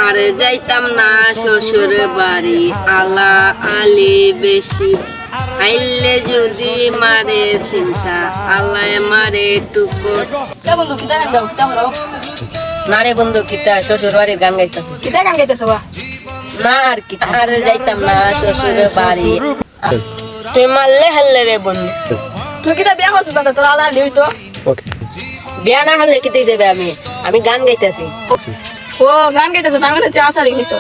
আর যাইতাম না শ্বশুর বাড়ি, আলা আলি বেশি আইলে যদি মারে চিন্তা, আল্লাহ মারে টুকর। বন্ধু কিতা গান গাও কিতা বলো না রে বন্ধু, কিতা শ্বশুর বাড়ির গান গাইতাম কিতা গান গাইতেছ বা না, আর কি আর যাইতাম না শ্বশুর বাড়ি। তুই মারলে হারলে রে বন্ধু। তুই কিতা বিয়া করছিস না তোর আলা লিও তো বিয়া না হলে কেটে যাবে। আমি গান গাইতেছি। ও গান গাইতেছ তার মানে চাষারি হইছ।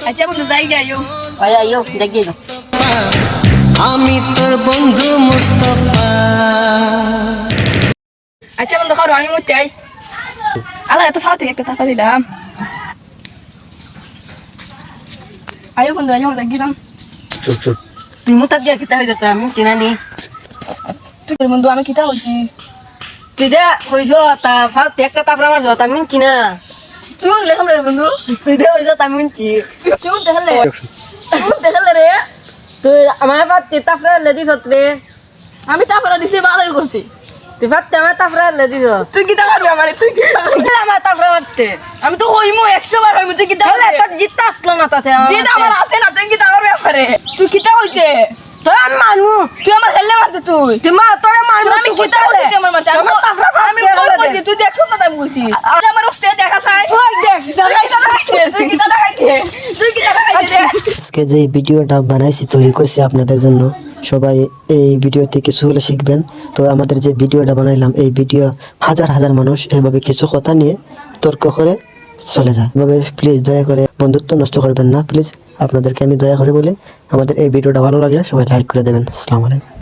আচ্ছা বন্ধু যাই গে আইও আয় আইও দেখিয়ে দাও। আমি তোর বন্ধু মুস্তাফা। আচ্ছা বন্ধু খাও আমি মরতে আই। আলা এত ফালতু একটা টাকা দিলাম। আইও বন্ধু আইও দেখি দাম। তুই মুতার দিয়া কিতা হয়ে যেত আমি চিনা নি। তুই বন্ধু আমি কিতা হইছি তুই দে কইছ তা ফালতু একটা তাপরা মারছ আমি চিনা। তুই লেখাম রে বন্ধু তুই দে কইছ আমি চিনি। কেউ দেখালে কেউ দেখালে রে তুই আমার ফালতু তাপরা লেদি সত্রে। আমি তারপরে দিছি ভালোই করছি। তুই ফালতু আমার তাপরা লেদি স। তুই কিতা করবি আমার তুই কিতা করবি? আমার তাপরা মারতে আমি তো হইমো 100 বার হইমো তুই কিতা তাহলে করবি? তোর জিততে আসলো না তাতে যেটা আমার আছে না তুই কিতা করবি আমারে তুই কিতা হইতে তোর আমি মানু। তুই আমার হেললে মারতে তুই তুই মা তোরে মানু। আমি কিতা হইতে আমার মারতে আমি আমি কল কইছি তুই দেখছ না তাই বলছি আর আমার ওস্তে দেখা চাই তুই দেখ তুই কিতা দেখাইতে তুই কিতা দেখাইতে আজকে যে ভিডিওটা বানাইছি তৈরি করছি আপনাদের জন্য, সবাই এই ভিডিও থেকে কিছু হলে শিখবেন। তো আমাদের যে ভিডিওটা বানাইলাম, এই ভিডিও হাজার হাজার মানুষ এভাবে কিছু কথা নিয়ে তর্ক করে চলে যায়। এভাবে প্লিজ দয়া করে বন্ধুত্ব নষ্ট করবেন না প্লিজ। আপনাদেরকে আমি দয়া করে বলি, আমাদের এই ভিডিওটা ভালো লাগলে সবাই লাইক করে দেবেন। আসসালামু আলাইকুম।